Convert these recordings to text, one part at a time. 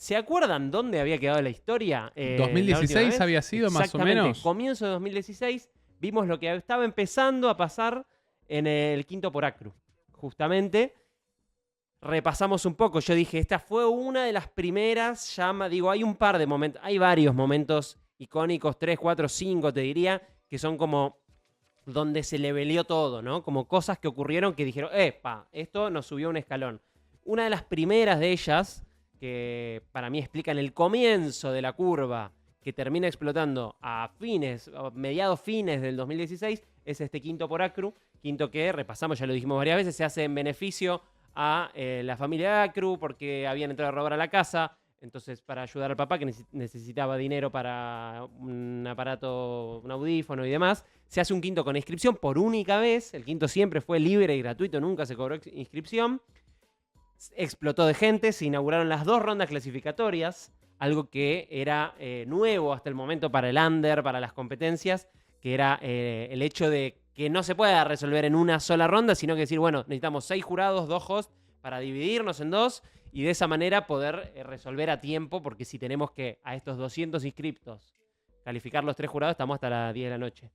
¿Se acuerdan dónde había quedado la historia? La última 2016 vez? había sido más o Exactamente, menos. comienzo de 2016 vimos lo que estaba empezando a pasar en el quinto por Acru. Justamente repasamos un poco. Yo dije, esta fue una de las primeras. Digo, hay un par de momentos, hay varios momentos icónicos, 3, 4, 5 te diría, que son como donde se leveleó todo, ¿no? Como cosas que ocurrieron que dijeron, epa, esto nos subió un escalón. Una de las primeras de ellas, que para mí explican el comienzo de la curva, que termina explotando a mediados fines del 2016, es este quinto por Acru. Quinto que, repasamos, ya lo dijimos varias veces, se hace en beneficio a la familia Acru porque habían entrado a robar a la casa. Entonces, para ayudar al papá que necesitaba dinero para un aparato, un audífono y demás, se hace un quinto con inscripción por única vez. El quinto siempre fue libre y gratuito, nunca se cobró inscripción. Explotó de gente, se inauguraron las 2 rondas clasificatorias, algo que era nuevo hasta el momento para el under, para las competencias, que era el hecho de que no se pueda resolver en una sola ronda, sino que decir, bueno, necesitamos 6 jurados, 2 hosts, para dividirnos en 2 y de esa manera poder resolver a tiempo, porque si tenemos que a estos 200 inscriptos calificar los 3 jurados, estamos hasta las 10 de la noche.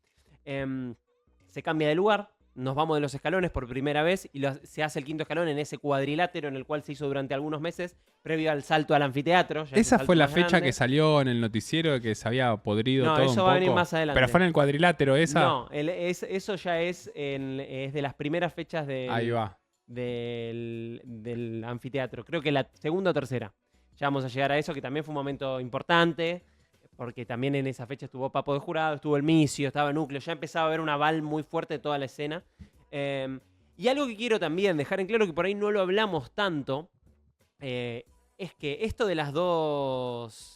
Se cambia de lugar, nos vamos de los escalones por primera vez y se hace el quinto escalón en ese cuadrilátero en el cual se hizo durante algunos meses, previo al salto al anfiteatro. Esa fue la fecha que salió en el noticiero que se había podrido todo un poco. No, eso va a venir más adelante. Pero fue en el cuadrilátero esa. No, eso ya es de las primeras fechas Ahí va. del anfiteatro. Creo que la segunda o tercera. Ya vamos a llegar a eso, que también fue un momento importante, porque también en esa fecha estuvo Papo de Jurado, estuvo el Micio, estaba Núcleo, ya empezaba a haber un aval muy fuerte de toda la escena. Y algo que quiero también dejar en claro, que por ahí no lo hablamos tanto, es que esto de las dos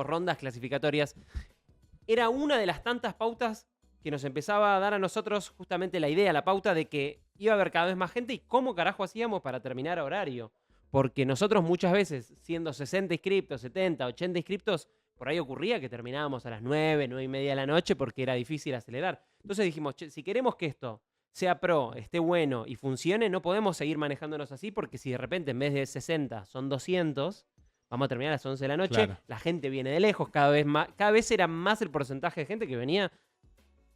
rondas clasificatorias era una de las tantas pautas que nos empezaba a dar a nosotros justamente la idea, la pauta de que iba a haber cada vez más gente y cómo carajo hacíamos para terminar a horario. Porque nosotros muchas veces, siendo 60 inscriptos, 70, 80 inscriptos, por ahí ocurría que terminábamos a las 9, 9 y media de la noche porque era difícil acelerar. Entonces dijimos, si queremos que esto sea pro, esté bueno y funcione, no podemos seguir manejándonos así porque si de repente en vez de 60 son 200, vamos a terminar a las 11 de la noche, Claro. La gente viene de lejos, cada vez era más el porcentaje de gente que venía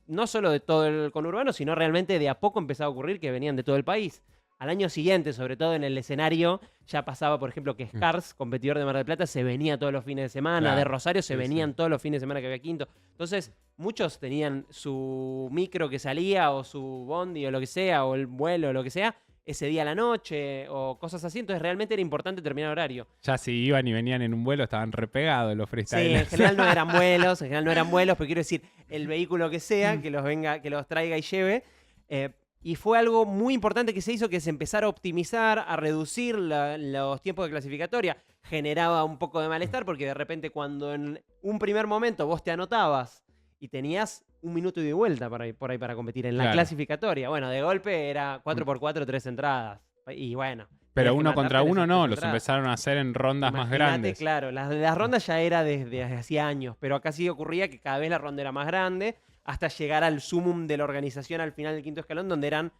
no solo de todo el conurbano, sino realmente de a poco empezaba a ocurrir que venían de todo el país. Al año siguiente, sobre todo en el escenario, ya pasaba, por ejemplo, que Scars, competidor de Mar del Plata, se venía todos los fines de semana. Claro, De Rosario se sí, venían sí. todos los fines de semana que había quinto. Entonces, muchos tenían su micro que salía, o su bondi, o lo que sea, o el vuelo, o lo que sea, ese día a la noche, o cosas así. Entonces, realmente era importante terminar horario. Ya si iban y venían en un vuelo, estaban repegados los Sí, freestylers. en general no eran vuelos, pero quiero decir, el vehículo que sea, que los traiga y lleve. Y fue algo muy importante que se hizo, que es empezar a optimizar, a reducir los tiempos de clasificatoria. Generaba un poco de malestar porque de repente cuando en un primer momento vos te anotabas y tenías un minuto y de vuelta por ahí para competir en la Claro. clasificatoria, bueno, de golpe era 4x4, 3 entradas. Y bueno. Pero tenías que uno contra matarte uno esas no, 3 los entradas. empezaron a hacer en rondas más Imagínate, grandes. claro, las rondas ya era desde hacía años, pero acá sí ocurría que cada vez la ronda era más grande, hasta llegar al sumum de la organización al final del quinto escalón, donde eran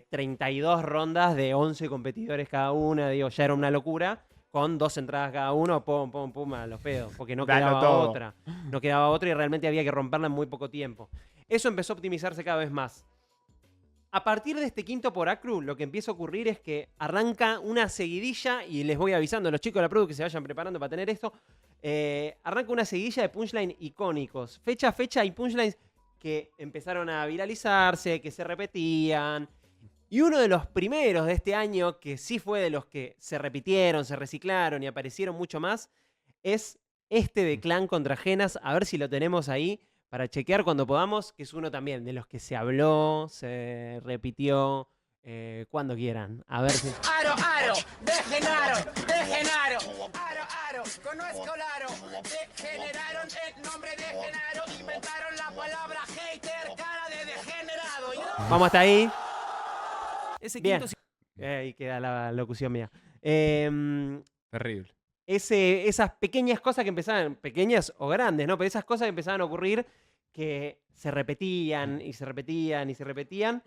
32 rondas de 11 competidores cada una. Digo, ya era una locura, con 2 entradas cada uno, pum, pum, pum, a los pedos, porque no Dalo quedaba todo. otra. No quedaba otra y realmente había que romperla en muy poco tiempo. Eso empezó a optimizarse cada vez más. A partir de este quinto por Acru, lo que empieza a ocurrir es que arranca una seguidilla, y les voy avisando a los chicos de la produ que se vayan preparando para tener esto, arranca una seguidilla de punchline icónicos. Fecha a fecha hay punchlines que empezaron a viralizarse, que se repetían. Y uno de los primeros de este año, que sí fue de los que se repitieron, se reciclaron y aparecieron mucho más, es este de Clan contra Genas. A ver si lo tenemos ahí para chequear cuando podamos, que es uno también de los que se habló, se repitió, cuando quieran. A ver si... Aro, aro, de Genaro, aro, aro, conozco Laro, degeneraron el nombre de Genaro, inventaron la palabra hater, cara de degenerado. Vamos hasta ahí. Ese Bien. quinto Ahí queda la locución mía. Terrible. Esas pequeñas cosas que empezaban, pequeñas o grandes, ¿no? Pero esas cosas que empezaban a ocurrir que se repetían y se repetían y se repetían.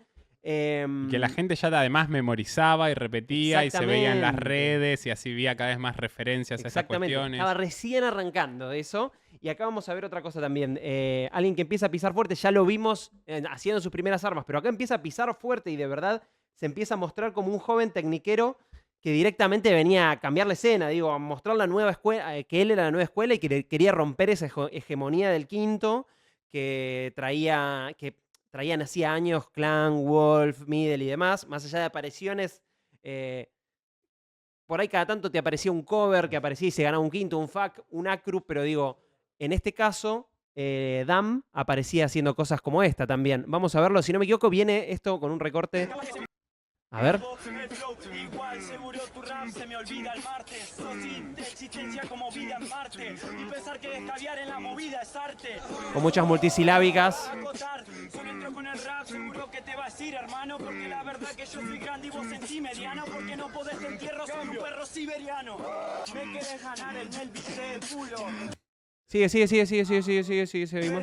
Que la gente ya además memorizaba y repetía y se veía en las Exactamente. redes y así había cada vez más referencias a esas Exactamente. cuestiones. Estaba recién arrancando eso. Y acá vamos a ver otra cosa también. Alguien que empieza a pisar fuerte, ya lo vimos haciendo sus primeras armas, pero acá empieza a pisar fuerte y de verdad se empieza a mostrar como un joven tecniquero que directamente venía a cambiar la escena, digo, a mostrar la nueva escuela, que él era la nueva escuela y que quería romper esa hegemonía del quinto que traían hacía años Clan, Wolf, Middle y demás, más allá de apariciones. Por ahí cada tanto te aparecía un cover que aparecía y se ganaba un quinto, un FAQ, un ACRU, pero digo, en este caso, Dam aparecía haciendo cosas como esta también. Vamos a verlo, si no me equivoco, viene esto con un recorte. A ver. Igual seguro tu rap se me olvida el martes. No sin existencia como vida en Marte. Y pensar que descaviar en la movida es arte. Con muchas multisilábicas. Solo entro con el rap, seguro que te va a decir, hermano. Porque la verdad que yo soy grande y vos sentí mediano. Porque no podés te entierro, soy un perro siberiano. Me querés ganar el Melvis de culo. Sigue, seguimos.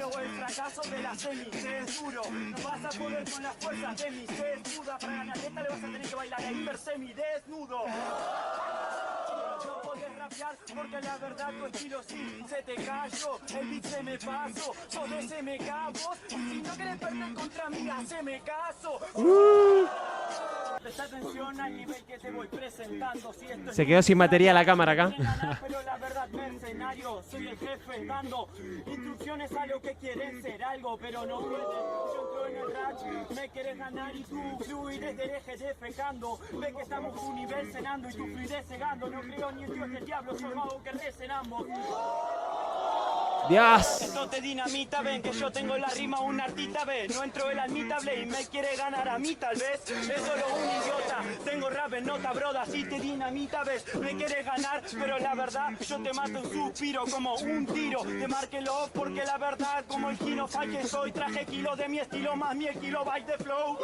Pero el fracaso de la semi es duro. No vas a poder con las fuerzas de mi desnuda. Para ganar esta le vas a tener que bailar a hiper semi desnudo. No podés rapear porque la verdad tu estilo sí se te cayó. El beat se me pasó, podés se me cabo. Y si no querés perder contra mí, haceme caso. Presta atención al nivel que te voy presentando. Si esto Se quedó sin batería la cámara acá. Pero la verdad, mercenario, soy el jefe dando instrucciones a los que quieren ser algo, pero no pueden. Yo entro en el rap, me querés ganar y tú fluidez del eje defecando. Ve que estamos un nivel cenando y tú fluidez cegando. No creo ni en Dios ni el diablo, solo hago que recen ambos. Dios. Esto te dinamita, ven que yo tengo la rima, un artista, ven. No entro el almitable y me quiere ganar a mí, tal vez. Es solo un idiota, tengo rap en nota, broda, si te dinamita, ves. Me quieres ganar, pero la verdad, yo te mato en suspiro como un tiro. Te márquelo porque la verdad, como el Gino Fall que soy, traje kilos de mi estilo, más mi kilobyte de flow.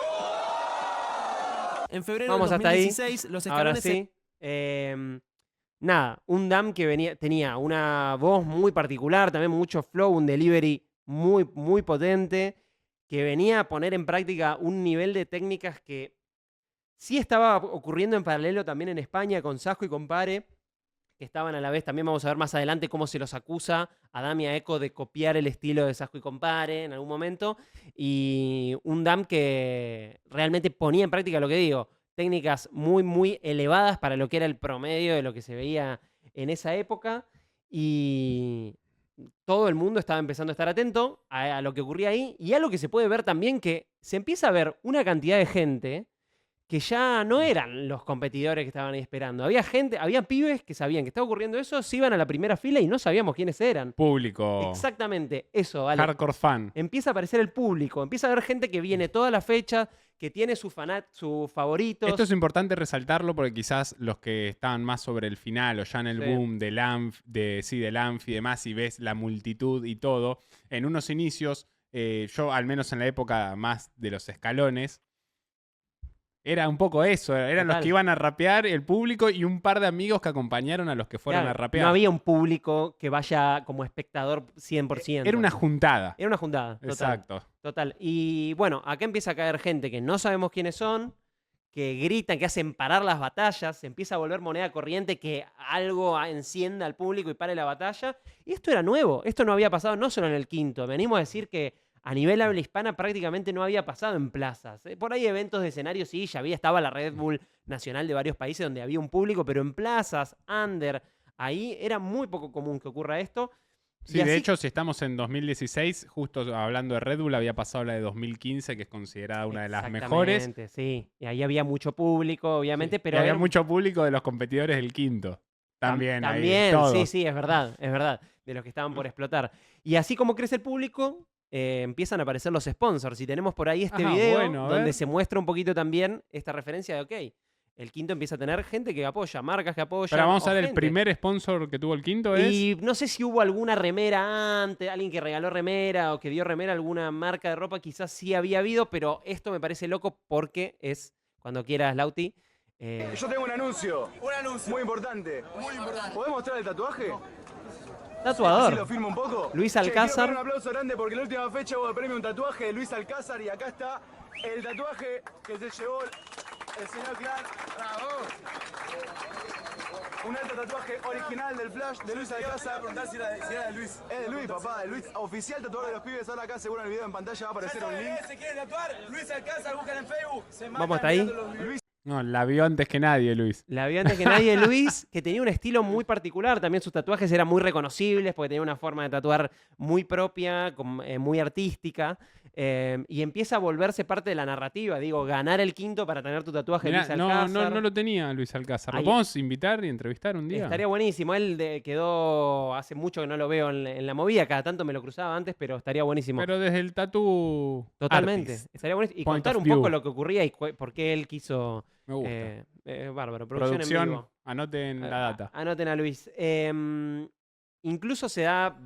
En febrero Vamos de hasta ahí. 2016, los Ahora escalones sí. Nada, un Dam que tenía una voz muy particular, también mucho flow, un delivery muy, muy potente, que venía a poner en práctica un nivel de técnicas que sí estaba ocurriendo en paralelo también en España con Sasco y Compare, que estaban a la vez. También vamos a ver más adelante cómo se los acusa a Dam y a Eco de copiar el estilo de Sasco y Compare en algún momento. Y un Dam que realmente ponía en práctica lo que digo. Técnicas muy, muy elevadas para lo que era el promedio de lo que se veía en esa época. Y todo el mundo estaba empezando a estar atento a lo que ocurría ahí. Y algo que se puede ver también, que se empieza a ver una cantidad de gente que ya no eran los competidores que estaban ahí esperando. Había gente, había pibes que sabían que estaba ocurriendo eso, se iban a la primera fila y no sabíamos quiénes eran. Público. Exactamente, eso, vale. Hardcore fan. Empieza a aparecer el público, empieza a haber gente que viene toda la fecha, que tiene sus favoritos. Esto es importante resaltarlo porque quizás los que estaban más sobre el final o ya en el Sí. boom del Anfi y demás y ves la multitud y todo, en unos inicios, yo al menos en la época más de los escalones, era un poco eso, eran los Total. que iban a rapear, el público y un par de amigos que acompañaron a los que fueron Claro, a rapear. no había un público que vaya como espectador 100%. Era una juntada. Era una juntada, total. Exacto. Total. Y bueno, acá empieza a caer gente que no sabemos quiénes son, que gritan, que hacen parar las batallas, se empieza a volver moneda corriente, que algo encienda al público y pare la batalla. Y esto era nuevo, esto no había pasado no solo en el quinto, venimos a decir que a nivel habla hispana prácticamente no había pasado en plazas. Por ahí eventos de escenario sí, ya estaba la Red Bull nacional de varios países donde había un público, pero en plazas, under, ahí era muy poco común que ocurra esto. Sí, Y de así- hecho, si estamos en 2016, justo hablando de Red Bull, había pasado la de 2015, que es considerada una de las mejores. Exactamente, sí. Y ahí había mucho público, obviamente, Sí, pero y había era- mucho público de los competidores del quinto. También, ahí, También, todos. sí, es verdad, de los que estaban por explotar. Y así como crece el público, empiezan a aparecer los sponsors. Y tenemos por ahí este Ajá, video bueno, a donde ver. se muestra un poquito también esta referencia de, ok, el quinto empieza a tener gente que apoya, marcas que apoyan. Pero vamos o a ver, el gente. primer sponsor que tuvo el quinto es... Y no sé si hubo alguna remera antes, alguien que regaló remera o que dio remera, alguna marca de ropa, quizás sí había habido, pero esto me parece loco porque es, cuando quieras, Lauti. Yo tengo un anuncio. Un anuncio. Muy importante. Muy importante. ¿Podés mostrar el tatuaje? Así lo Tatuador. firmo un poco. Luis Che, Alcázar. quiero poner un aplauso grande porque en la última fecha hubo de premio un tatuaje de Luis Alcázar y acá está el tatuaje que se llevó el señor Clan. ¡Bravo! Un alto tatuaje original del Flash de Luis Alcázar. Si era de Luis. Es de Luis, papá, de Luis. Oficial tatuador de los pibes. Ahora acá seguro en el video en pantalla va a aparecer un link. ¿Se quiere tatuar? Luis Alcázar, buscan en Facebook. Vamos hasta ahí. No, la vio antes que nadie, Luis. La vi antes que nadie, Luis, que tenía un estilo muy particular. También sus tatuajes eran muy reconocibles porque tenía una forma de tatuar muy propia, muy artística. Y empieza a volverse parte de la narrativa. Digo, ganar el quinto para tener tu tatuaje de Mirá, Luis Alcázar. no lo tenía Luis Alcázar. ¿Lo Ahí- podemos invitar y entrevistar un día? Estaría buenísimo. Él quedó hace mucho que no lo veo en la movida. Cada tanto me lo cruzaba antes, pero estaría buenísimo. Pero desde el tatu Totalmente. artist. Estaría buenísimo. Y Point contar of un view. poco lo que ocurría y por qué él quiso. Me gusta. Bárbaro. Producción en Producción, vivo. anoten la data. Anoten a Luis. Incluso se da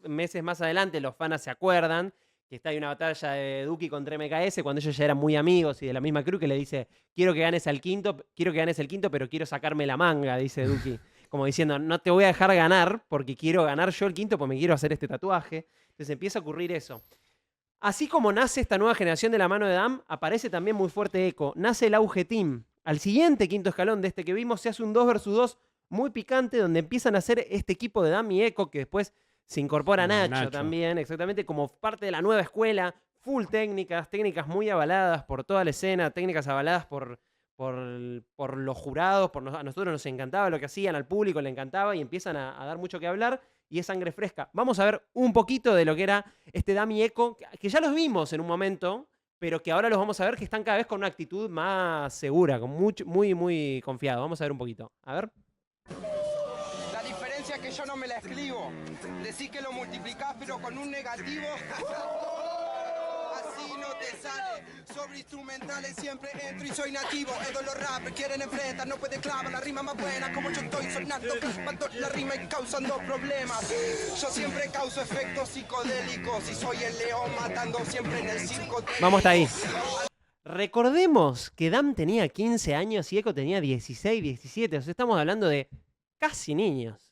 meses más adelante, los fans se acuerdan que está ahí una batalla de Duki contra MKS cuando ellos ya eran muy amigos y de la misma crew, que le dice, quiero que ganes el quinto, pero quiero sacarme la manga, dice Duki. Como diciendo, no te voy a dejar ganar porque quiero ganar yo el quinto porque me quiero hacer este tatuaje. Entonces empieza a ocurrir eso. Así como nace esta nueva generación de la mano de Dam, aparece también muy fuerte eco. Nace el Auge Team. Al siguiente quinto escalón de este que vimos se hace un 2 versus 2 muy picante donde empiezan a hacer este equipo de Dam y Eco que después se incorpora Nacho también, exactamente como parte de la nueva escuela, full técnicas muy avaladas por toda la escena, técnicas avaladas por los jurados, a nosotros nos encantaba lo que hacían, al público le encantaba y empiezan a dar mucho que hablar. Y es sangre fresca. Vamos a ver un poquito de lo que era este Dami Eco, que ya los vimos en un momento, pero que ahora los vamos a ver que están cada vez con una actitud más segura, con muy confiado. Vamos a ver un poquito. A ver. La diferencia es que yo no me la escribo. Decís que lo multiplicás, pero con un negativo. Así no te sale. Sobre instrumentales siempre entro y soy nativo. Edo los rappers quieren enfrentar, no puede clavar la rima más buena. Como yo estoy sonando, claspando la rima y causando problemas. Yo siempre causo efectos psicodélicos y soy el león matando siempre en el circo. Vamos hasta ahí. Recordemos que Dam tenía 15 años y Eco tenía 16, 17. O sea, estamos hablando de casi niños.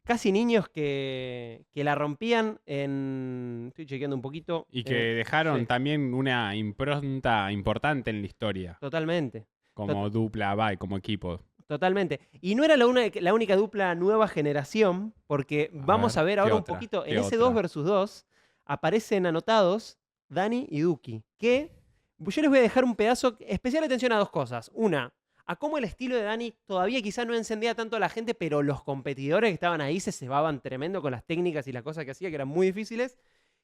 Casi niños que la rompían en... Estoy chequeando un poquito. Y que dejaron sí. también una impronta importante en la historia. Totalmente. Como dupla, como equipo. Totalmente. Y no era la única dupla nueva generación, porque vamos a ver ahora un poquito, en ese 2 versus 2 aparecen anotados Dani y Duki, que yo les voy a dejar un pedazo, especial atención a dos cosas. Una, a cómo el estilo de Dani todavía quizá no encendía tanto a la gente, pero los competidores que estaban ahí se cebaban tremendo con las técnicas y las cosas que hacía, que eran muy difíciles.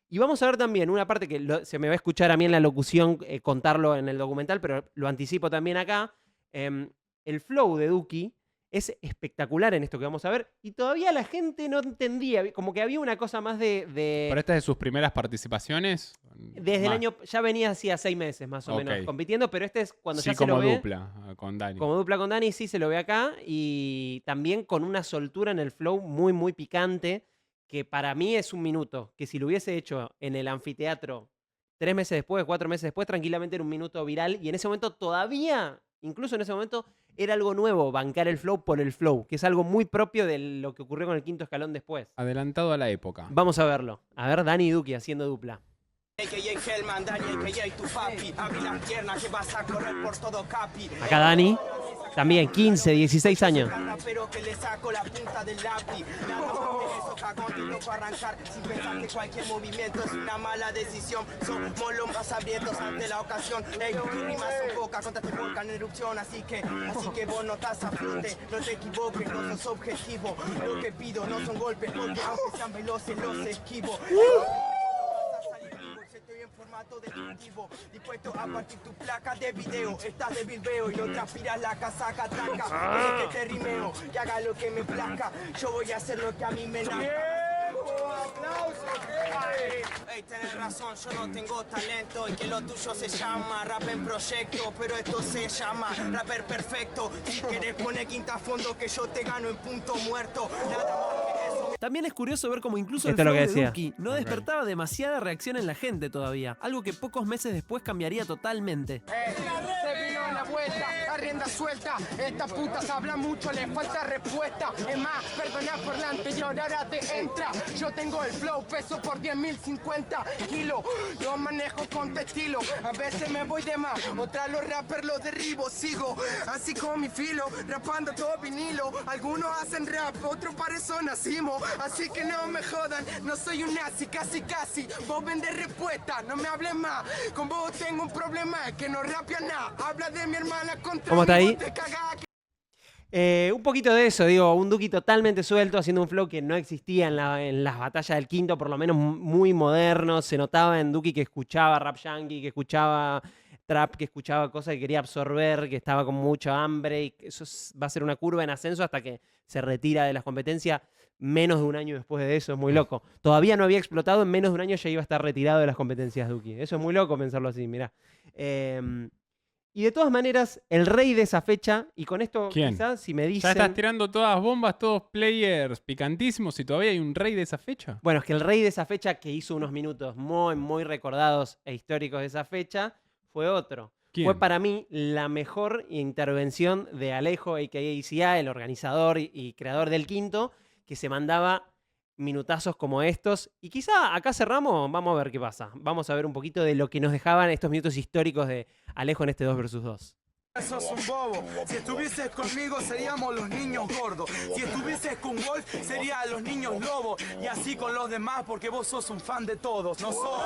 Y vamos a ver también una parte que se me va a escuchar a mí en la locución contarlo en el documental, pero lo anticipo también acá. El flow de Duki es espectacular en esto que vamos a ver y todavía la gente no entendía, como que había una cosa más de... ¿Pero esta es de sus primeras participaciones? Desde el año, ya venía hacía 6 meses más o menos compitiendo, pero este es cuando sí, ya se lo ve. como dupla con Dani. Como dupla con Dani, sí se lo ve acá y también con una soltura en el flow muy picante, que para mí es un minuto, que si lo hubiese hecho en el anfiteatro 3 meses después, 4 meses después, tranquilamente era un minuto viral y en ese momento todavía, incluso en ese momento, era algo nuevo bancar el flow por el flow, que es algo muy propio de lo que ocurrió con el quinto escalón después. Adelantado a la época. Vamos a verlo. A ver, Dani y Duki haciendo dupla. Acá Dani, también 15, 16 años. Pero que le saco la punta del lápiz. Arrancar sin pensar que cualquier movimiento es una mala decisión. Somos los más hambrientos ante la ocasión. Ey, tu rima son pocas contra tu volcán en erupción. Así que vos no estás a flote. No te equivoques, no sos objetivo. Lo que pido no son golpes, porque aunque sean veloces los esquivo. Estoy en formato definitivo, dispuesto a partir tu placa de video. Estás de bilbeo y no transpiras la casaca tranca. Oye que te rimeo y haga lo que me plazca. Yo voy a hacer lo que a mí me nazca. Ey, tenés razón, yo no tengo talento y que lo tuyo se llama rap en proyecto, pero esto se llama rapper perfecto. Si querés poner quinta a fondo que yo te gano en punto muerto. Nada más que eso. También es curioso ver cómo incluso Esto el es lo flow que de decía. Duki no despertaba demasiada reacción en la gente todavía, algo que pocos meses después cambiaría totalmente. Se vino la vuelta, la rienda suelta. Estas putas hablan mucho, les falta respuesta. Es más, perdona por la anterior, ahora te entra. Yo tengo el flow, peso por 10.050 kilos. Lo manejo con estilo, a veces me voy de más. Otra los rappers los derribo, sigo así con mi filo, rapando todo vinilo. Algunos hacen rap, otros para eso nacimos. Así que no me jodan, no soy un nazi, casi casi. Vos vendés respuesta, no me hables más. Con vos tengo un problema, es que no rapia nada. Habla de mi hermana contra ¿Cómo está mí, ahí? vos te cagás. Un poquito de eso, digo, un Duki totalmente suelto, haciendo un flow que no existía en las batallas del quinto, por lo menos muy moderno. Se notaba en Duki que escuchaba rap yankee, que escuchaba trap, que escuchaba cosas que quería absorber, que estaba con mucha hambre, y que va a ser una curva en ascenso hasta que se retira de las competencias menos de un año después de eso. Es muy loco. Todavía no había explotado, en menos de un año ya iba a estar retirado de las competencias Duki. Eso es muy loco pensarlo así, mirá. Y de todas maneras, el rey de esa fecha, y con esto ¿Quién? quizás si me Ya dicen... estás tirando todas bombas, todos players picantísimos y todavía hay un rey de esa fecha. Bueno, es que el rey de esa fecha, que hizo unos minutos muy recordados e históricos de esa fecha, fue otro. ¿Quién? Fue para mí la mejor intervención de Alejo, a.k.a. ICA, el organizador y creador del quinto, que se mandaba minutazos como estos. Y quizá acá cerramos, vamos a ver qué pasa. Vamos a ver un poquito de lo que nos dejaban estos minutos históricos de Alejo en este 2 vs 2. Sos un bobo. Si estuvieses conmigo seríamos los niños gordos. Si estuvieses con Wolf serían los niños lobos. Y así con los demás porque vos sos un fan de todos. No sos...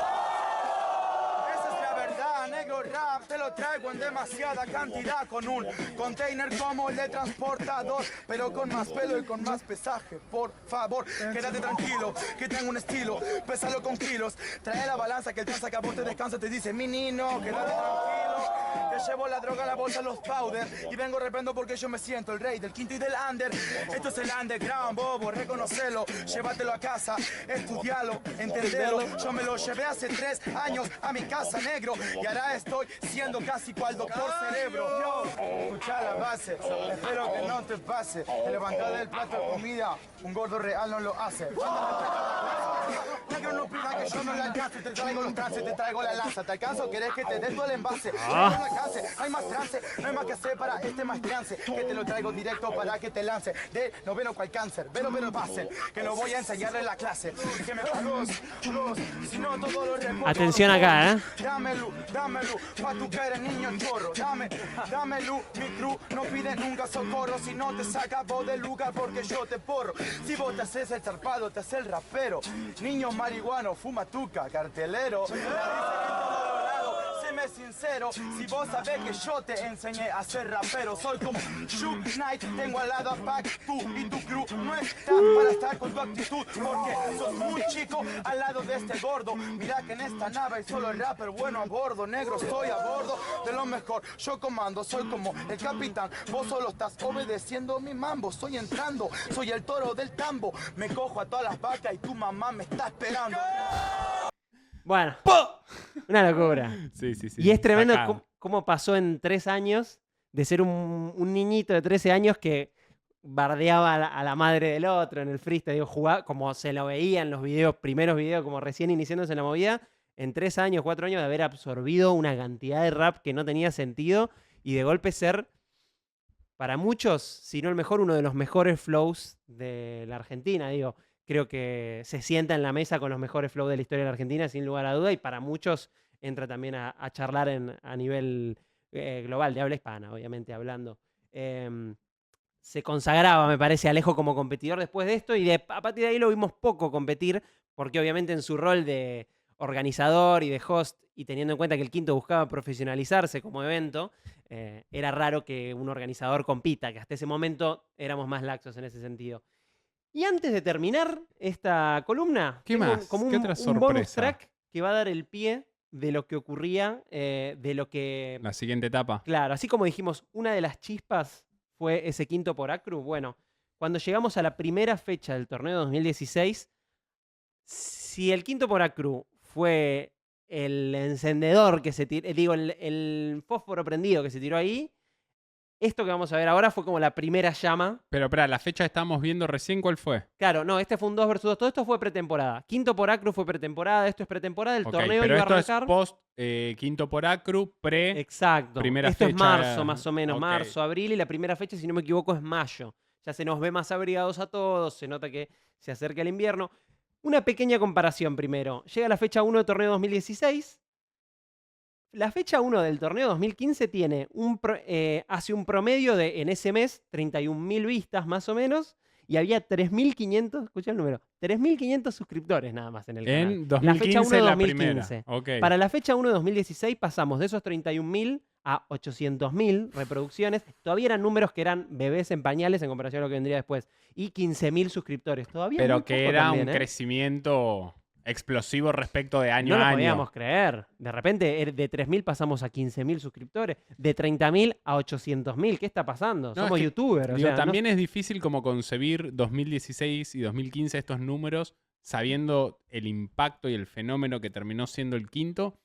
Esa es la verdad, negro rap. Te lo traigo en demasiada cantidad con un container como el de transportador. Pero con más pelo y con más pesaje. Por favor, quédate tranquilo. Que tengo un estilo. Pésalo con kilos. Trae la balanza que el tranza que a vos te descansa te dice mi nino, quédate tranquilo. Te llevo la droga, la bolsa, los powder. Y vengo rependo porque yo me siento el rey del quinto y del under. Esto es el underground, bobo, reconocelo. Llévatelo a casa, estudialo, entendelo. Yo me lo llevé hace 3 años a mi casa, negro. Y ahora estoy siendo casi cual doctor cerebro. Yo, escucha la base, espero que no te pase. Te levantás del plato de comida, un gordo real no lo hace. Negro, no pida que yo no la alcance. Te traigo los trances, te traigo la lanza. ¿Te alcanzo? ¿Querés que te dé todo el envase? Hay más trance, no hay más que hacer para este más trance. Que te lo traigo directo para que te lance. De noveno cual cáncer, pero pasen. Que no voy a enseñarle en la clase. Que me dos, si no todo lo remoto. Atención acá, Dámelo, pa' tu cara niño chorro. Dámelo, mi crew no pide nunca socorro. Si no te saca vos del lugar porque yo te porro. Si vos te haces el zarpado, te haces el rapero. Niño marihuano, fuma tuca, cartelero. Séme sincero, si vos sabés que yo te enseñé a ser rapero. Soy como Shook Knight, tengo al lado a Pac, tú y tu crew no está para estar con tu actitud. Porque sos muy chico al lado de este gordo. Mirá que en esta nave hay solo el rapper bueno a bordo. Negro, estoy a bordo de lo mejor. Yo comando, soy como el capitán. Vos solo estás obedeciendo mi mambo. Soy entrando, soy el toro del tambo. Me cojo a todas las vacas y tu mamá me está esperando. Bueno, una locura. Sí. Y es tremendo Sacado. cómo pasó en 3 años de ser un niñito de 13 años que bardeaba a la madre del otro en el freestyle, digo, jugaba como se lo veía en los videos, primeros videos, como recién iniciándose en la movida, en 3 años, 4 años de haber absorbido una cantidad de rap que no tenía sentido y de golpe ser, para muchos, si no el mejor, uno de los mejores flows de la Argentina, digo. Creo que se sienta en la mesa con los mejores flows de la historia de la Argentina, sin lugar a duda, y para muchos entra también a charlar a nivel global, de habla hispana, obviamente, hablando. Se consagraba, me parece, Alejo como competidor después de esto, y a partir de ahí lo vimos poco competir, porque obviamente en su rol de organizador y de host, y teniendo en cuenta que el quinto buscaba profesionalizarse como evento, era raro que un organizador compita, que hasta ese momento éramos más laxos en ese sentido. Y antes de terminar esta columna, ¿Qué tengo más? como ¿Qué un otra bonus sorpresa? track que va a dar el pie de lo que ocurría, de lo que... La siguiente etapa. Claro, así como dijimos, una de las chispas fue ese quinto por Acru. Bueno, cuando llegamos a la primera fecha del torneo 2016, si el quinto por Acru fue el encendedor que se tiró, digo, el fósforo prendido que se tiró ahí, Esto que vamos a ver ahora fue como la primera llama. Pero espera, la fecha que estábamos viendo recién, ¿cuál fue? Claro, no, este fue un 2 versus 2. Todo esto fue pretemporada. Quinto por Acru fue pretemporada. Esto es pretemporada. El Ok, torneo pero iba a esto es arrancar. post quinto por Acru, pre... Exacto. primera Esto es fecha. marzo, más o menos. Ok. Marzo, abril. Y la primera fecha, si no me equivoco, es mayo. Ya se nos ve más abrigados a todos. Se nota que se acerca el invierno. Una pequeña comparación primero. Llega la fecha 1 del torneo 2016. La fecha 1 del torneo 2015 tiene hace un promedio de, en ese mes, 31.000 vistas más o menos, y había 3.500, escucha el número, 3.500 suscriptores nada más en el canal. En La fecha 1 2015 de la 2015. primera. Ok. Para la fecha 1 de 2016 pasamos de esos 31.000 a 800.000 reproducciones. Todavía eran números que eran bebés en pañales en comparación a lo que vendría después. Y 15.000 suscriptores. Todavía muy Pero que poco era también, un crecimiento explosivo respecto de año No a lo año. podíamos creer. De repente de 3.000 pasamos a 15.000 suscriptores. De 30.000 a 800.000. ¿Qué está pasando? No, Somos es que, youtubers. o digo, sea, no- también es difícil como concebir 2016 y 2015 estos números sabiendo el impacto y el fenómeno que terminó siendo el quinto.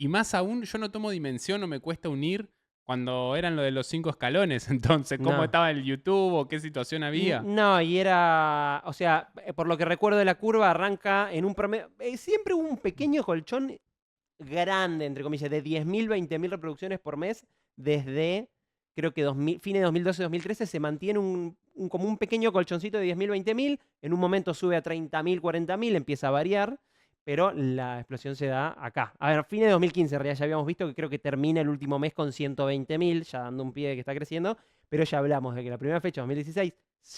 Y más aún, yo no tomo dimensión o me cuesta unir cuando eran lo de los 5 escalones. Entonces, ¿cómo No. estaba el YouTube o qué situación había? No, y era. O sea, por lo que recuerdo de la curva, arranca en un promedio. Siempre hubo un pequeño colchón grande, entre comillas, de 10.000, 20.000 reproducciones por mes desde. Creo que fines de 2012, 2013 se mantiene como un pequeño colchoncito de 10.000, 20.000. En un momento sube a 30.000, 40.000, empieza a variar. Pero la explosión se da acá. A ver, fines de 2015, en realidad ya habíamos visto que creo que termina el último mes con 120.000, ya dando un pie de que está creciendo. Pero ya hablamos de que la primera fecha, 2016,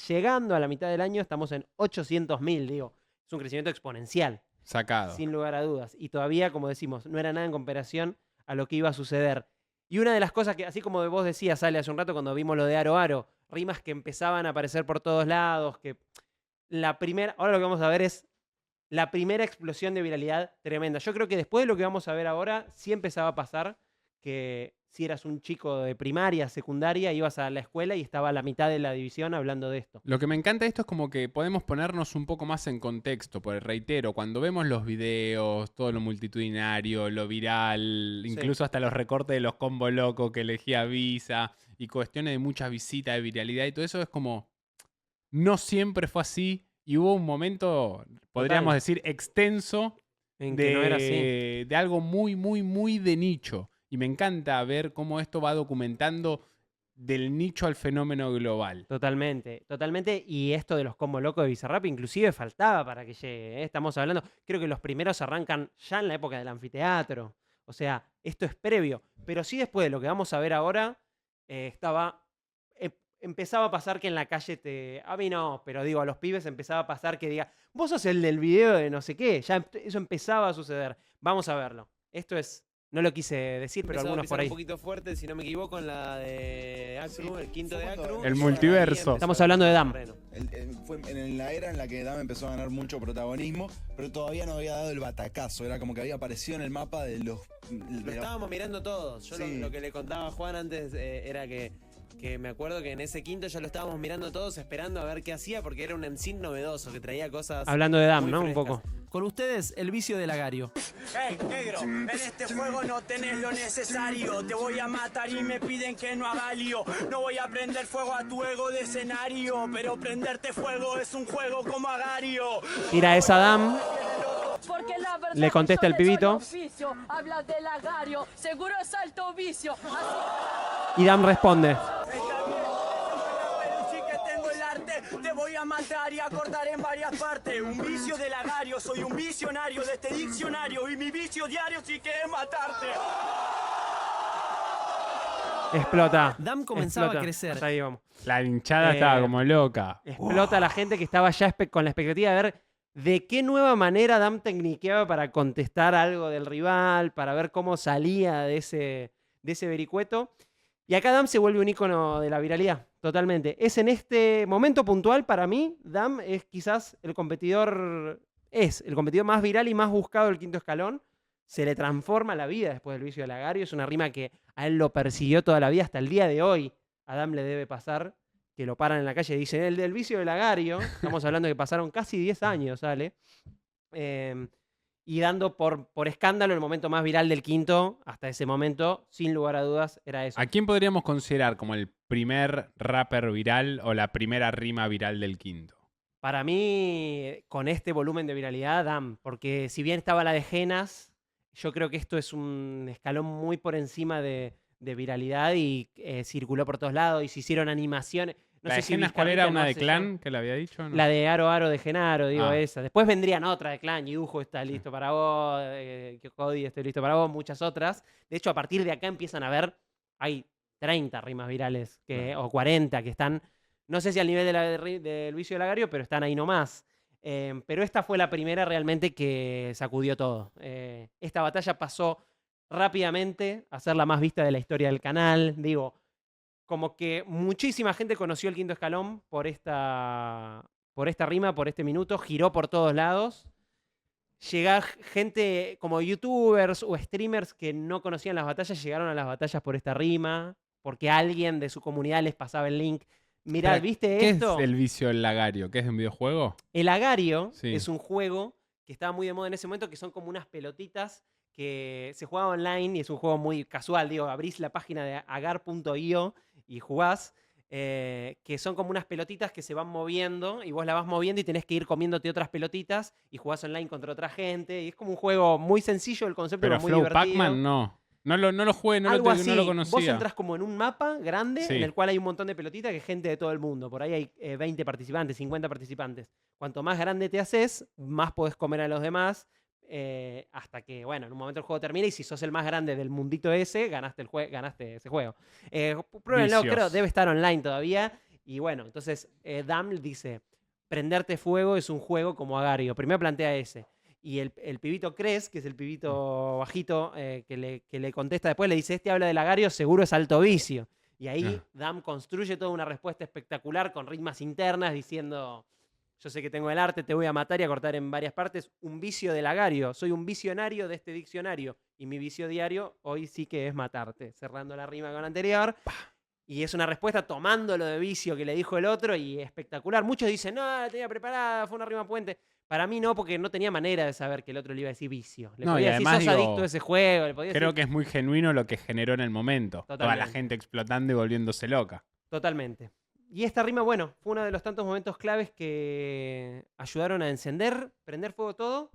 llegando a la mitad del año, estamos en 800.000, digo. Es un crecimiento exponencial, Sacado. sin lugar a dudas. Y todavía, como decimos, no era nada en comparación a lo que iba a suceder. Y una de las cosas que, así como vos decías, Ale, hace un rato cuando vimos lo de Aro Aro, rimas que empezaban a aparecer por todos lados, que ahora lo que vamos a ver es la primera explosión de viralidad tremenda. Yo creo que después de lo que vamos a ver ahora, sí empezaba a pasar que si eras un chico de primaria, secundaria, ibas a la escuela y estaba a la mitad de la división hablando de esto. Lo que me encanta de esto es como que podemos ponernos un poco más en contexto, porque reitero, cuando vemos los videos, todo lo multitudinario, lo viral, Sí. incluso hasta los recortes de los combo locos que elegía Visa y cuestiones de muchas visitas, de viralidad y todo eso, es como, no siempre fue así y hubo un momento, podríamos decir, extenso En que no era así. de algo muy, muy, muy de nicho. Y me encanta ver cómo esto va documentando del nicho al fenómeno global. Totalmente, totalmente. Y esto de los combo locos de Bizarrap inclusive faltaba para que llegue. Estamos hablando, creo que los primeros arrancan ya en la época del anfiteatro. O sea, esto es previo. Pero sí después de lo que vamos a ver ahora, empezaba a pasar que en la calle a mí no, pero digo, a los pibes empezaba a pasar que diga, vos sos el del video de no sé qué. Ya eso empezaba a suceder. Vamos a verlo. Esto es, no lo quise decir, pero Empezó a algunos por pisar ahí. un poquito fuerte, si no me equivoco, en la de Acru, el quinto de Acru. El multiverso. Estamos hablando de Dam. Fue en la era en la que Dam empezó a ganar mucho protagonismo, pero todavía no había dado el batacazo. Era como que había aparecido en el mapa de los. Lo estábamos mirando todos. Yo Sí. lo que le contaba a Juan antes era que me acuerdo que en ese quinto ya lo estábamos mirando todos, esperando a ver qué hacía, porque era un MC novedoso, que traía cosas. Hablando de Dam, muy ¿no? Un frescas. poco. Con ustedes, el vicio del agario. Hey, negro, en este juego no tenés lo necesario. Te voy a matar y me piden que no haga lío. No voy a prender fuego a tu ego de escenario, pero prenderte fuego es un juego como Agario. Tira esa Dam. Porque la verdad Le contesta el yo le soy pibito. oficio, habla del agario, seguro es alto vicio. Así Y Dam responde. Está bien, pero sí que tengo el arte. Te voy a matar y a cortar en varias partes. Un vicio del agario, soy un visionario de este diccionario. Y mi vicio diario sí que es matarte. Explota. Dam comenzaba Explota. a crecer. Hasta ahí vamos. La hinchada estaba como loca. Explota la gente que estaba ya con la expectativa de ver de qué nueva manera Dam tecniqueaba para contestar algo del rival, para ver cómo salía de ese vericueto. Y acá Dam se vuelve un ícono de la viralidad, totalmente. Es en este momento puntual, para mí, Dam es quizás el competidor más viral y más buscado del quinto escalón. Se le transforma la vida después del vicio del agario. Es una rima que a él lo persiguió toda la vida hasta el día de hoy. A Dam le debe pasar que lo paran en la calle y dicen, el del vicio del agario. Estamos hablando de que pasaron casi 10 años, ¿sale? y dando por escándalo el momento más viral del quinto, hasta ese momento, sin lugar a dudas, era eso. ¿A quién podríamos considerar como el primer rapper viral o la primera rima viral del quinto? Para mí, con este volumen de viralidad, Dam, porque si bien estaba la de Genas, yo creo que esto es un escalón muy por encima de viralidad y circuló por todos lados y se hicieron animaciones. No ¿La sé de si Genas cuál Vizcarrita era? no ¿Una de hace Clan ya. que le había dicho? No. La de Aro Aro de Genaro, digo Ah. esa. Después vendrían otra de Clan, Yujo está listo para vos, Cody estoy listo para vos, muchas otras. De hecho, a partir de acá empiezan a ver, hay 30 rimas virales o 40 que están, no sé si al nivel del Vicio de Lagario, pero están ahí nomás. Pero esta fue la primera realmente que sacudió todo. Esta batalla pasó rápidamente a ser la más vista de la historia del canal. Digo, como que muchísima gente conoció el quinto escalón por esta rima, por este minuto, giró por todos lados. Llega gente como youtubers o streamers que no conocían las batallas, llegaron a las batallas por esta rima, porque alguien de su comunidad les pasaba el link. Mirá, Espera, ¿viste ¿Qué esto? es el Vicio del Lagario? ¿Qué es un videojuego? El Agario Sí. es un juego que estaba muy de moda en ese momento, que son como unas pelotitas que se jugaba online y es un juego muy casual. Digo, abrís la página de agar.io y jugás, que son como unas pelotitas que se van moviendo y vos la vas moviendo y tenés que ir comiéndote otras pelotitas y jugás online contra otra gente. Y es como un juego muy sencillo, el concepto Pero era muy Flow divertido. Pac-Man no. No lo jugué, no Algo lo, así. no lo Vos conocía. entras como en un mapa grande Sí. en el cual hay un montón de pelotitas que es gente de todo el mundo. Por ahí hay 20 participantes, 50 participantes. Cuanto más grande te haces, más podés comer a los demás. Hasta que, bueno, en un momento el juego termina y si sos el más grande del mundito ese, ganaste ese juego. Pruébenlo, Vicios. creo, debe estar online todavía. Y bueno, entonces Dam dice, prenderte fuego es un juego como Agario. Primero plantea ese. Y el pibito Cres, que es el pibito bajito, que le contesta después, le dice, este habla del Agario, seguro es alto vicio. Y ahí Dam construye toda una respuesta espectacular con rimas internas diciendo, yo sé que tengo el arte, te voy a matar y a cortar en varias partes. Un vicio del Agario, soy un visionario de este diccionario. Y mi vicio diario hoy sí que es matarte. Cerrando la rima con la anterior. Y es una respuesta tomando lo de vicio que le dijo el otro y espectacular. Muchos dicen, no, la tenía preparada, fue una rima puente. Para mí no, porque no tenía manera de saber que el otro le iba a decir vicio. Le No, podía y decir, además, sos digo, adicto a ese juego. Le podía Creo decir... que es muy genuino lo que generó en el momento. Toda la Totalmente. gente explotando y volviéndose loca. Totalmente. Y esta rima, bueno, fue uno de los tantos momentos claves que ayudaron a encender, prender fuego todo.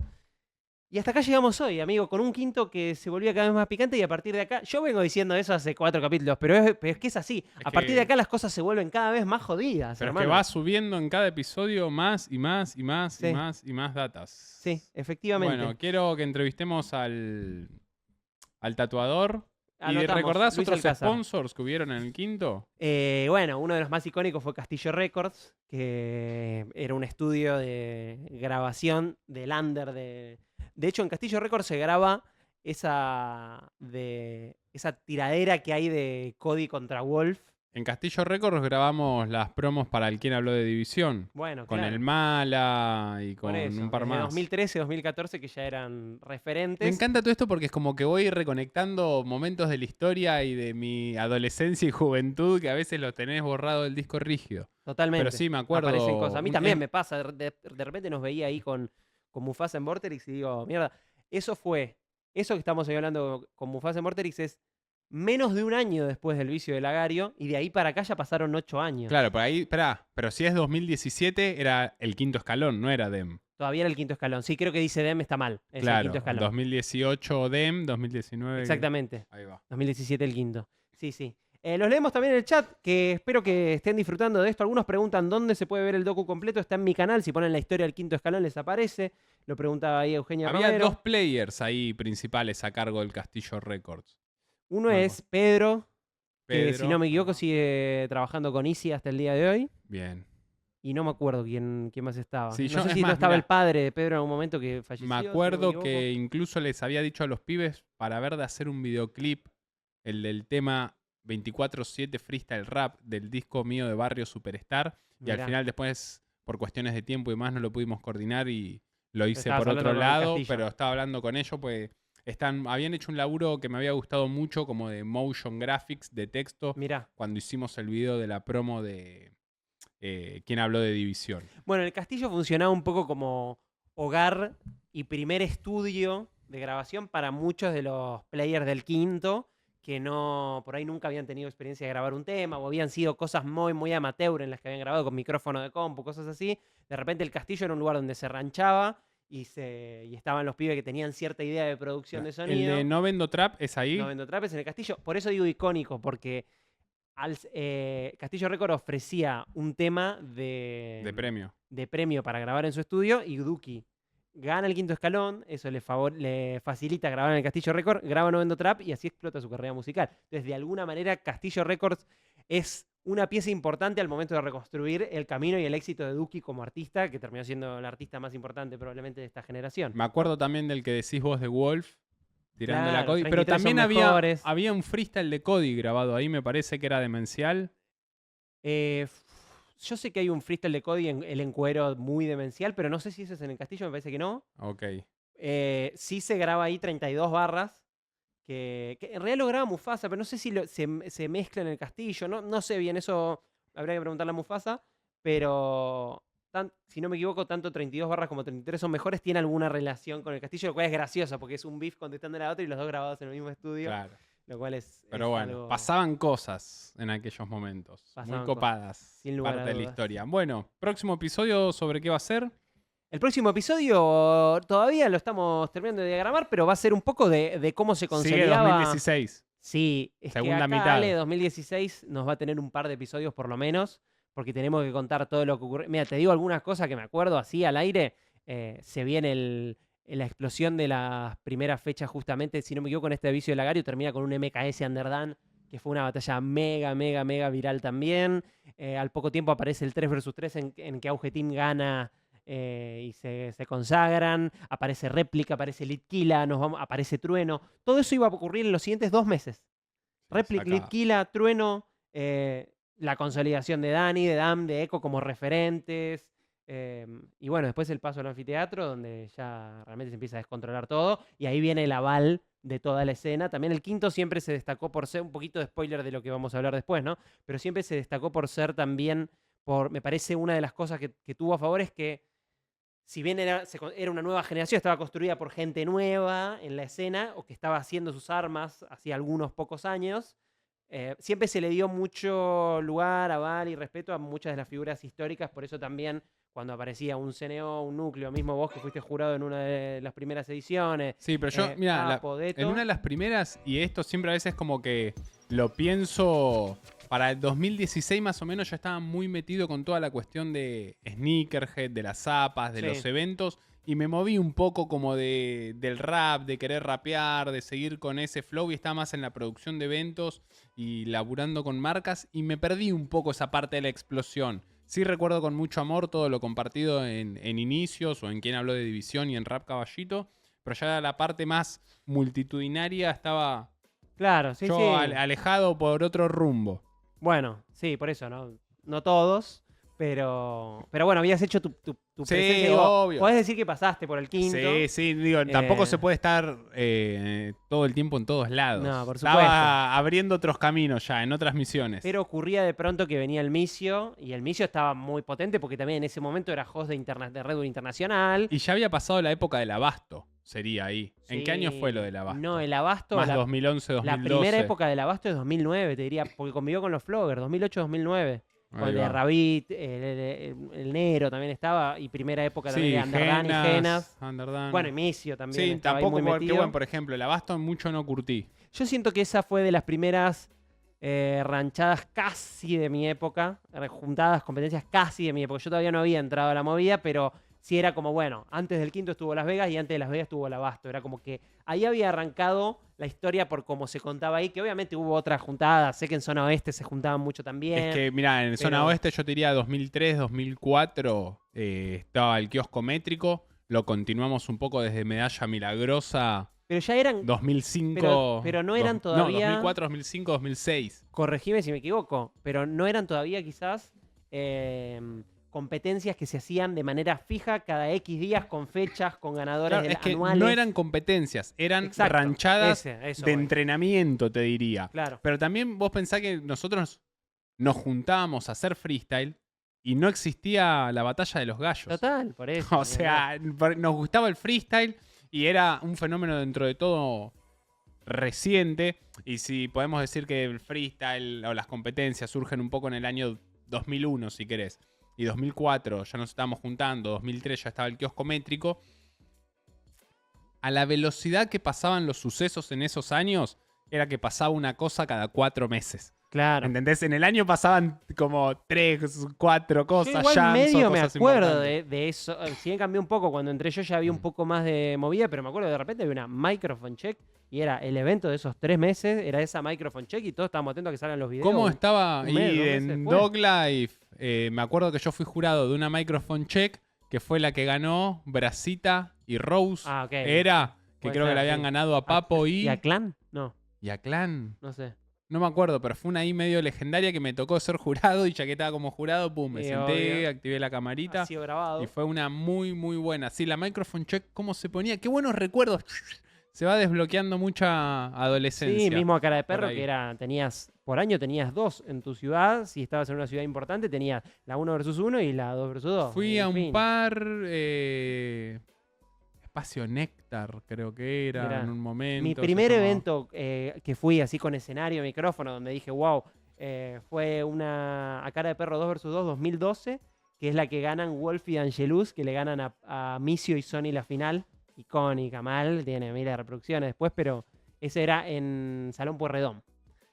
Y hasta acá llegamos hoy, amigo, con un quinto que se volvía cada vez más picante y a partir de acá, yo vengo diciendo eso hace 4 capítulos, pero es que es así. Es A partir que- de acá las cosas se vuelven cada vez más jodidas, Pero es hermano. que va subiendo en cada episodio más y más y más Sí. y más y más datas. Sí, efectivamente. Bueno, quiero que entrevistemos al tatuador. ¿Y Anotamos, recordás Luis otros Alcázar. sponsors que hubieron en el quinto? Bueno, uno de los más icónicos fue Castillo Records, que era un estudio de grabación del under de hecho, en Castillo Records se graba esa tiradera que hay de Cody contra Wolf. En Castillo Records grabamos las promos para el Quien Habló de División. Bueno, Con claro, el Mala y con por eso, un par desde más. 2013, 2014, que ya eran referentes. Me encanta todo esto porque es como que voy reconectando momentos de la historia y de mi adolescencia y juventud que a veces los tenés borrado del disco rígido. Totalmente. Pero sí, me acuerdo. Aparecen cosas. A mí un- también es- me pasa. De repente nos veía ahí con Mufasa en Vorterix y digo, mierda, eso que estamos ahí hablando con Mufasa en Vorterix es menos de un año después del Vicio del Lagario y de ahí para acá ya pasaron 8 años. Claro, por ahí, esperá, pero si es 2017 era el quinto escalón, no era DEM. Todavía era el quinto escalón. Sí, creo que dice Dem está mal. Es el Claro, quinto escalón. 2018 DEM, 2019. Exactamente. Ahí va. 2017 el quinto. Sí, sí. Los leemos también en el chat, que espero que estén disfrutando de esto. Algunos preguntan dónde se puede ver el docu completo. Está en mi canal. Si ponen la historia del quinto escalón les aparece. Lo preguntaba ahí Eugenia Había Romero. 2 players ahí principales a cargo del Castillo Records. Uno Vamos. es Pedro, que Pedro. si no me equivoco sigue trabajando con Easy hasta el día de hoy. Bien. Y no me acuerdo quién más estaba. Sí, no yo- sé es si no más, estaba mirá. el padre de Pedro en algún momento que falleció. Me si no acuerdo equivoco. que incluso les había dicho a los pibes para ver de hacer un videoclip, el del tema 24/7 Freestyle Rap del disco mío de Barrio Superstar. Y al Mirá. final después, por cuestiones de tiempo y más, no lo pudimos coordinar y lo hice Estabas por otro hablando con el lado, Castillo. pero estaba hablando con ellos, pues habían hecho un laburo que me había gustado mucho, como de motion graphics, de texto, Mirá. cuando hicimos el video de la promo de Quien Habló de División. Bueno, el castillo funcionaba un poco como hogar y primer estudio de grabación para muchos de los players del quinto que no, por ahí nunca habían tenido experiencia de grabar un tema o habían sido cosas muy, muy amateur en las que habían grabado con micrófono de compu, cosas así. De repente el castillo era un lugar donde se ranchaba y estaban los pibes que tenían cierta idea de producción de El sonido. de No Vendo Trap es ahí. No Vendo Trap es en el castillo. Por eso digo icónico, porque Castillo Record ofrecía un tema De premio. de premio para grabar en su estudio y Duki gana el quinto escalón, eso le facilita grabar en el Castillo Record, graba No Vendo Trap y así explota su carrera musical. Entonces, de alguna manera, Castillo Records es una pieza importante al momento de reconstruir el camino y el éxito de Duki como artista, que terminó siendo el artista más importante probablemente de esta generación. Me acuerdo también del que decís vos de Wolf, tirando Claro, la Cody. 33 Pero también son mejores. había un freestyle de Cody grabado ahí, me parece que era demencial. Yo sé que hay un freestyle de Cody en el encuero muy demencial, pero no sé si ese es en el Castillo, me parece que no. Ok. Sí se graba ahí 32 barras, que en realidad lo graba Mufasa, pero no sé si se mezcla en el Castillo, no sé bien, eso habría que preguntarle a Mufasa, pero si no me equivoco, tanto 32 barras como 33 son mejores, tiene alguna relación con el Castillo, lo cual es gracioso, porque es un beef contestando a la otra y los dos grabados en el mismo estudio, Claro. lo cual es Pero bueno, algo- pasaban cosas en aquellos momentos. Pasaban muy copadas. sin lugar a Parte de la dudas. historia. Bueno, próximo episodio, ¿sobre qué va a ser? El próximo episodio todavía lo estamos terminando de diagramar, pero va a ser un poco de cómo se Sigue consolidaba. 2016. Sí, es Segunda que acá mitad. Ale 2016 nos va a tener un par de episodios por lo menos, porque tenemos que contar todo lo que ocurrió. Mira, te digo algunas cosas que me acuerdo así al aire. Se viene la explosión de las primeras fechas justamente, si no me equivoco, con este aviso de Lagario, termina con un MKS Underdan, que fue una batalla mega, mega, mega viral también. Al poco tiempo aparece el 3 vs 3 en que Auge Team gana y se consagran. Aparece Réplica, aparece Litkila, aparece Trueno. Todo eso iba a ocurrir en los siguientes 2 meses. Réplica, Acá. Litkila, Trueno, la consolidación de Dani, de Dam, de Echo como referentes. Y bueno, después el paso al anfiteatro, donde ya realmente se empieza a descontrolar todo. Y ahí viene el aval de toda la escena. También el quinto siempre se destacó por ser, un poquito de spoiler de lo que vamos a hablar después, ¿no? Pero siempre se destacó por ser también, me parece una de las cosas que tuvo a favor es que, si bien era una nueva generación, estaba construida por gente nueva en la escena, o que estaba haciendo sus armas hacía algunos pocos años, siempre se le dio mucho lugar, aval y respeto a muchas de las figuras históricas. Por eso también cuando aparecía un CNO, un núcleo, mismo vos que fuiste jurado en una de las primeras ediciones. Sí, pero yo, mira, Papo, Deto. en una de las primeras, y esto siempre a veces como que lo pienso, para el 2016 más o menos yo estaba muy metido con toda la cuestión de sneakerhead, de las zapas, de Sí. los eventos, y me moví un poco como del rap, de querer rapear, de seguir con ese flow, y estaba más en la producción de eventos y laburando con marcas, y me perdí un poco esa parte de la explosión. Sí recuerdo con mucho amor todo lo compartido en Inicios o en Quien Habló de División y en Rap Caballito, pero ya la parte más multitudinaria estaba Claro, sí, yo sí. alejado por otro rumbo. Bueno, sí, por eso, ¿no? No todos, pero bueno, habías hecho tu Sí, presencia. Digo, obvio. podés decir que pasaste por el quinto. Sí, sí, digo, tampoco se puede estar todo el tiempo en todos lados. No, por Estaba supuesto. abriendo otros caminos ya, en otras misiones. Pero ocurría de pronto que venía el Micio, y el Micio estaba muy potente porque también en ese momento era host de Red Bull Internacional. Y ya había pasado la época del Abasto, sería ahí. ¿En qué año Sí. fue lo del Abasto? No, el Abasto, Más la 2011, 2012. primera época del Abasto es 2009, te diría, porque convivió con los Floggers, 2008-2009. Ahí Con el de va. Rabit, el Negro también estaba, y primera época también Sí, de Underdan y Genas. Underdan. Bueno, y Micio también Sí, estaba ahí tampoco, muy porque metido. bueno, por ejemplo, el Abasto mucho no curtí. Yo siento que esa fue de las primeras ranchadas casi de mi época, juntadas, competencias casi de mi época. Yo todavía no había entrado a la movida, pero sí era como, bueno, antes del quinto estuvo Las Vegas y antes de Las Vegas estuvo el Abasto. Era como que ahí había arrancado la historia por cómo se contaba ahí, que obviamente hubo otras juntadas. Sé que en Zona Oeste se juntaban mucho también. Es que, mira, en Zona pero- Oeste yo te diría 2003, 2004 estaba el kiosco métrico. Lo continuamos un poco desde Medalla Milagrosa Pero ya eran, 2005. pero no eran todavía- No, 2004, 2005, 2006. corregime si me equivoco, pero no eran todavía quizás competencias que se hacían de manera fija cada X días con fechas, con ganadores Claro, es que anuales. no eran competencias, eran Exacto, ranchadas eso de voy. entrenamiento, te diría. Claro. Pero también vos pensás que nosotros nos juntábamos a hacer freestyle y no existía la batalla de los gallos. Total, por eso. O sea, nos gustaba el freestyle y era un fenómeno dentro de todo reciente. Y si podemos decir que el freestyle o las competencias surgen un poco en el año 2001, si querés, y 2004 ya nos estábamos juntando, 2003 ya estaba el kiosco métrico, a la velocidad que pasaban los sucesos en esos años, era que pasaba una cosa cada 4 meses. Claro. ¿Entendés? En el año pasaban como 3, 4 cosas. Yo igual jams o medio me cosas acuerdo importantes. de eso. Si bien cambió un poco, cuando entré yo ya había un poco más de movida, pero me acuerdo de repente había una microphone check y era el evento de esos 3 meses, era esa microphone check y todos estábamos atentos a que salgan los videos. ¿Cómo estaba? un mes, Y 2 meses en después. Dog Life, me acuerdo que yo fui jurado de una microphone check que fue la que ganó Brasita y Rose. Ah, ok. Era, que Puede creo que ser, le habían sí. ganado a Papo ¿Y a Clan? No, y a Clan. no sé. No me acuerdo, pero fue una ahí medio legendaria que me tocó ser jurado y ya que estaba como jurado, pum, me Sí, senté, obvio. activé la camarita. Ha sido grabado. Y fue una muy, muy buena. Sí, la microphone check, ¿cómo se ponía? Qué buenos recuerdos. Se va desbloqueando mucha adolescencia. Sí, mismo a Cara de por Perro, ahí. que era, por año tenías 2 en tu ciudad. Si estabas en una ciudad importante, tenías la 1 versus 1 y la 2 versus 2. Fui a en un fin. par. Espacio Néctar, creo que era Mirá, en un momento. Mi se primer llamaba. evento que fui así con escenario, micrófono, donde dije, wow, fue una a Cara de Perro 2 vs 2 2012, que es la que ganan Wolf y Angelus, que le ganan a Misio y Sony la final. Icónica, mal, tiene miles de reproducciones después, pero ese era en Salón Pueyrredón.